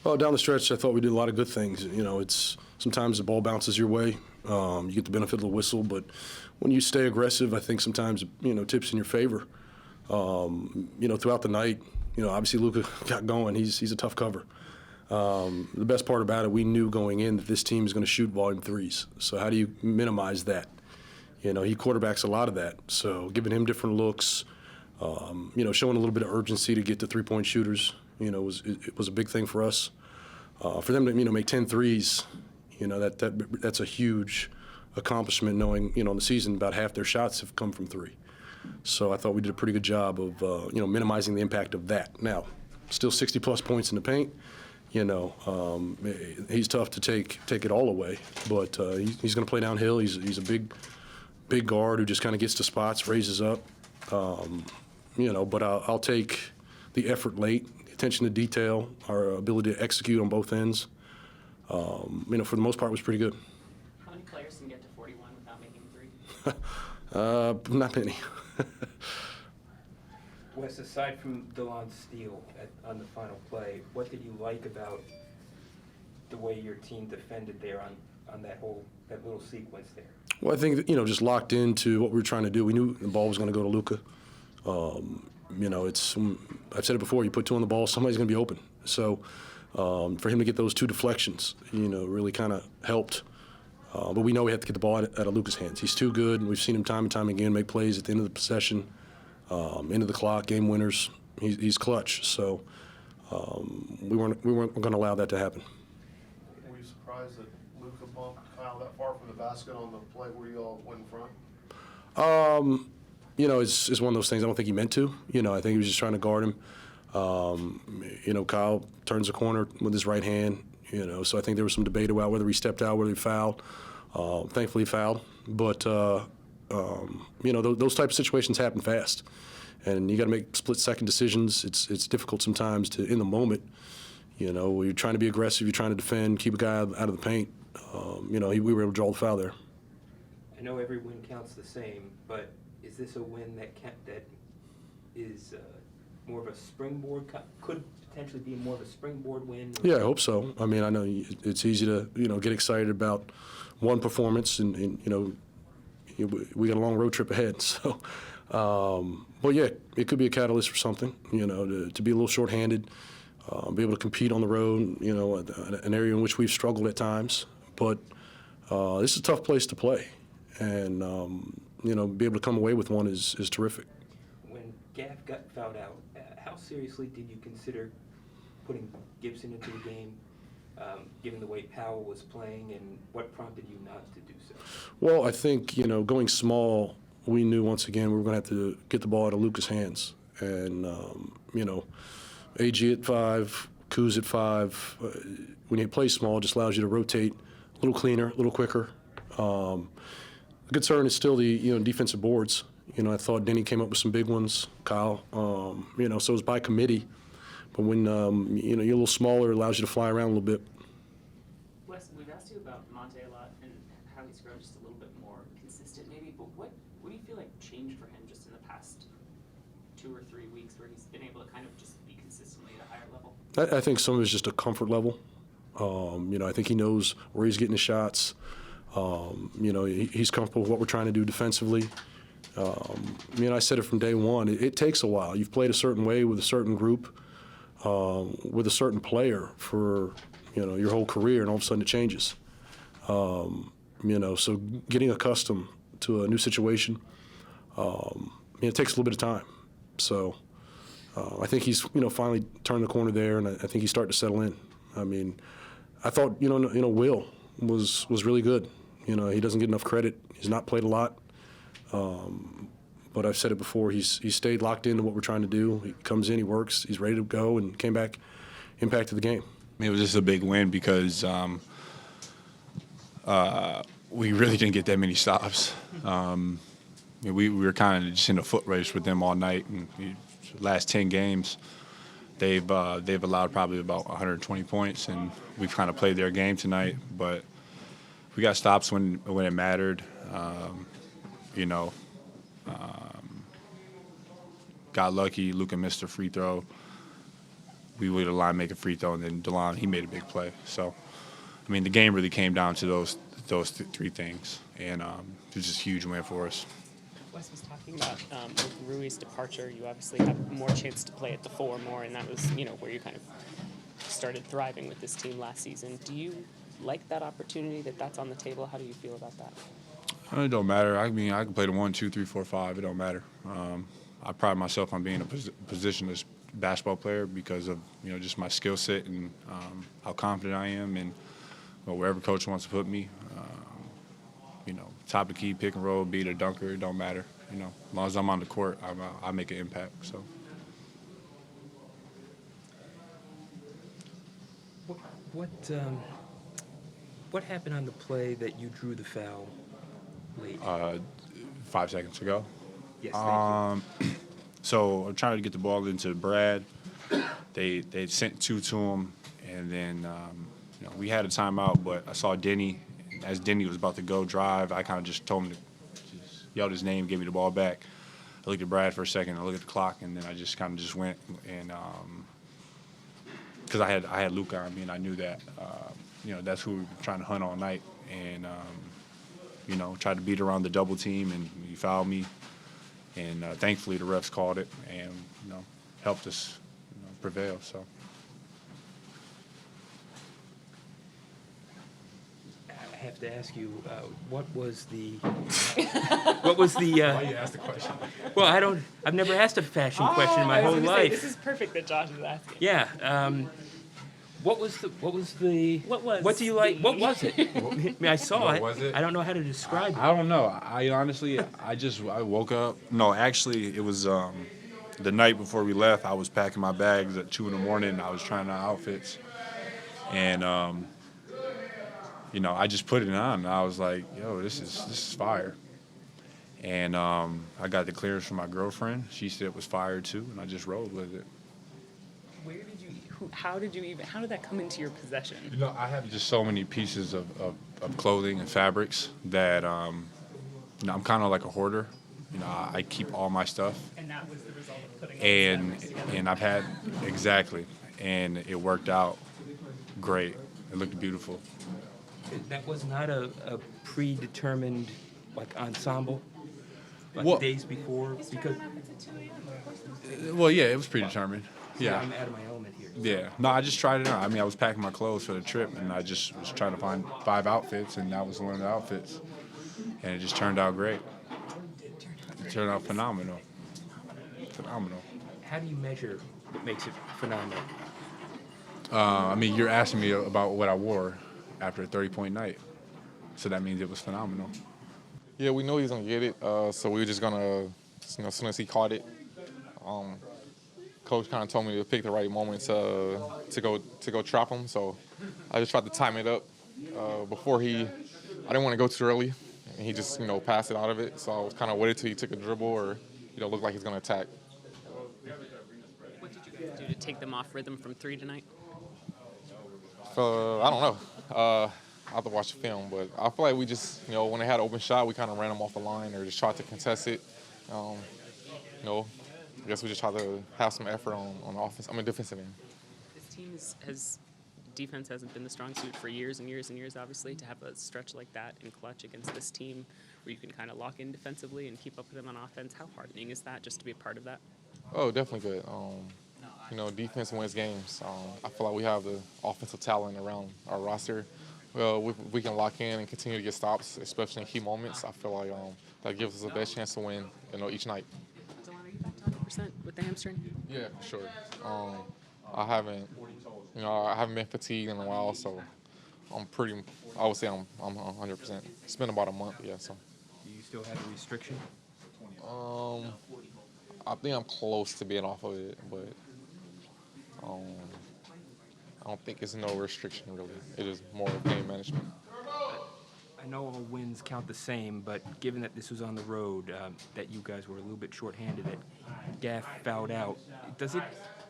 Oh, down the stretch, I thought we did a lot of good things. You know, it's sometimes the ball bounces your way. You get the benefit of the whistle, but when you stay aggressive, I think sometimes, tips in your favor. Throughout the night, obviously Luka got going. He's a tough cover. The best part about it, we knew going in that this team is going to shoot volume threes. So how do you minimize that? He quarterbacks a lot of that. So giving him different looks, showing a little bit of urgency to get to three-point shooters, it was a big thing for us. For them to, make 10 threes, that's a huge accomplishment, knowing, in the season about half their shots have come from three. So I thought we did a pretty good job of, minimizing the impact of that. Now, still 60-plus points in the paint. He's tough to take it all away, but he's going to play downhill. He's a big guard who just kind of gets to spots, raises up. But I'll take the effort late, the attention to detail, our ability to execute on both ends. For the most part, it was pretty good. How many players can get to 41 without making three? Not many. Wes, aside from Delon's steal on the final play, what did you like about the way your team defended there on that little sequence there? Well, I think that, just locked into what we were trying to do. We knew the ball was going to go to Luka. I've said it before, you put two on the ball, somebody's going to be open. So for him to get those two deflections, really kind of helped. But we know we have to get the ball out of Luka's hands. He's too good, and we've seen him time and time again make plays at the end of the possession, end of the clock, game winners. He's clutch. So we weren't going to allow that to happen. Were you surprised that Luka bumped Kyle that far from the basket on the play where you all went in front? It's one of those things I don't think he meant to. I think he was just trying to guard him. Kyle turns the corner with his right hand, so I think there was some debate about whether he stepped out, whether he fouled. Thankfully he fouled. But, those type of situations happen fast. And you got to make split-second decisions. It's difficult sometimes to, in the moment, you're trying to be aggressive, you're trying to defend, keep a guy out of the paint. We were able to draw the foul there. I know every win counts the same, but is this a win that is more of a springboard, could potentially be more of a springboard win? Yeah, I hope so. I mean, I know it's easy to, get excited about one performance, and we got a long road trip ahead. So, but yeah, it could be a catalyst for something, to be a little shorthanded, be able to compete on the road, an area in which we've struggled at times. But this is a tough place to play, and, be able to come away with one is terrific. When Gav got fouled out, how seriously did you consider putting Gibson into the game, given the way Powell was playing, and what prompted you not to do so? Well, I think, going small, we knew once again we were going to have to get the ball out of Luka's hands. And, AG at 5, Kuz at 5. When you play small, it just allows you to rotate a little cleaner, a little quicker. The concern is still the, defensive boards. I thought Denny came up with some big ones, Kyle. So it was by committee. But when, you're a little smaller, it allows you to fly around a little bit. Wes, we've asked you about 𝗙𝗢𝗖𝗓 a lot and how he's grown just a little bit more consistent maybe, but what do you feel like changed for him just in the past 2 or 3 weeks where he's been able to kind of just be consistently at a higher level? I think some of it's just a comfort level. I think he knows where he's getting his shots. He's comfortable with what we're trying to do defensively. I said it from day one. It takes a while. You've played a certain way with a certain group, with a certain player for, your whole career, and all of a sudden it changes. So getting accustomed to a new situation, it takes a little bit of time. So I think he's, finally turned the corner there, and I think he's starting to settle in. I mean, I thought, Will was really good. He doesn't get enough credit. He's not played a lot. But I've said it before, he's stayed locked into what we're trying to do. He comes in, he works, he's ready to go, and came back, impacted the game. It was just a big win because we really didn't get that many stops. We were kind of just in a foot race with them all night. And the last 10 games, they've allowed probably about 120 points, and we've kind of played their game tonight. But we got stops when it mattered. Got lucky. Luka missed a free throw. we waited a line, make a free throw, and then DeLon, he made a big play. So, I mean, the game really came down to those three things, and it was just a huge win for us. Wes was talking about with Rui's departure, you obviously have more chance to play at the 4 more, and that was, where you kind of started thriving with this team last season. Do you like that opportunity that's on the table? How do you feel about that? It don't matter. I mean, I can play the 1, 2, 3, 4, 5. It don't matter. I pride myself on being a positionless basketball player because of just my skill set and how confident I am, and wherever coach wants to put me. Top of the key, pick and roll, beat or dunker, it don't matter. As long as I'm on the court, I make an impact. So. What happened on the play that you drew the foul late? 5 seconds ago. Yes, thank you. So I'm trying to get the ball into Brad. They sent 2 to him, and then we had a timeout, but I saw Denny. As Denny was about to go drive, I kind of just told him to just yelled his name, gave me the ball back. I looked at Brad for a second, I looked at the clock, and then I just kind of just went, and because I had Luka on me, and I knew that that's who we were trying to hunt all night, and tried to beat around the double team, and he fouled me, and thankfully the refs called it, and helped us prevail. So. I have to ask you, what was the? Why you asked the question? Well, I've never asked a fashion question in my whole life. This is perfect that Josh is asking. Yeah. What was? What do you like? What was it? I mean, I saw What it. was it? I don't know how to describe it. I don't know. I honestly, I woke up. No, actually, it was the night before we left. I was packing my bags at 2 in the morning. I was trying on outfits, and I just put it on. And I was like, "Yo, this is fire." And I got the clearance from my girlfriend. She said it was fire too, and I just rolled with it. Where did you? How did that come into your possession? I have just so many pieces of clothing and fabrics that I'm kind of like a hoarder. I keep all my stuff. And that was the result of putting all the fabrics together. And I've had exactly, and it worked out great. It looked beautiful. That was not a predetermined ensemble, Well- days before, because Well, yeah, it was predetermined. Yeah. I'm out of my element here. Yeah. No, I just tried it out. I mean, I was packing my clothes for the trip, and I just was trying to find 5 outfits, and that was one of the outfits. And it just turned out great. It turned out phenomenal. Phenomenal. How do you measure what makes it phenomenal? I mean, you're asking me about what I wore after a 30-point night. So that means it was phenomenal. Yeah, we knew he was gonna get it, so we were just gonna, as soon as he caught it, Coach kind of told me to pick the right moment to go trap him. So I just tried to time it up before I didn't want to go too early, and he just passed it out of it. So I was kind of waited till he took a dribble or looked like he's gonna attack. What did you guys do to take them off rhythm from 3 tonight? I don't know. I have to watch the film, but I feel like we just, when they had an open shot, we kind of ran them off the line or just tried to contest it. I guess we just tried to have some effort on offense. Defensive end. This team defense hasn't been the strong suit for years and years and years, obviously. To have a stretch like that in clutch against this team where you can kind of lock in defensively and keep up with them on offense, how heartening is that just to be a part of that? Oh, definitely good. Defense wins games. I feel like we have the offensive talent around our roster. Well, we can lock in and continue to get stops, especially in key moments. I feel like that gives us the best chance to win, each night. Delon, are you back to 100% with the hamstring? Yeah, for sure. I haven't been fatigued in a while, so I would say I'm 100%. It's been about a month, yeah. So. Do you still have a restriction? I think I'm close to being off of it, but I don't think it's no restriction really. It is more pain management. I know all wins count the same, but given that this was on the road, that you guys were a little bit shorthanded, that Gaff fouled out, does it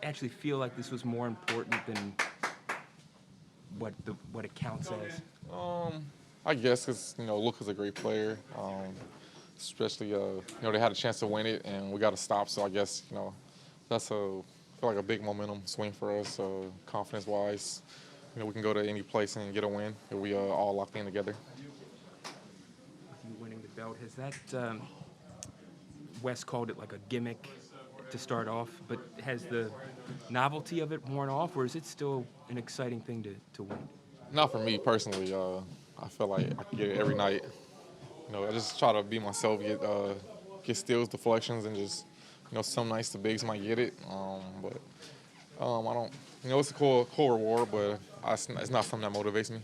actually feel like this was more important than what it counts as? I guess because Luka's a great player, especially they had a chance to win it and we got to stop. So I guess that's a feel like a big momentum swing for us, confidence-wise. We can go to any place and get a win if we all locked in together. With you winning the belt, has that Wes called it like a gimmick to start off, but has the novelty of it worn off, or is it still an exciting thing to win? Not for me personally. I feel like I can get it every night. I just try to be myself, get steals, deflections, and just, some nights the bigs might get it. But I don't, it's a cool reward, but it's not something that motivates me.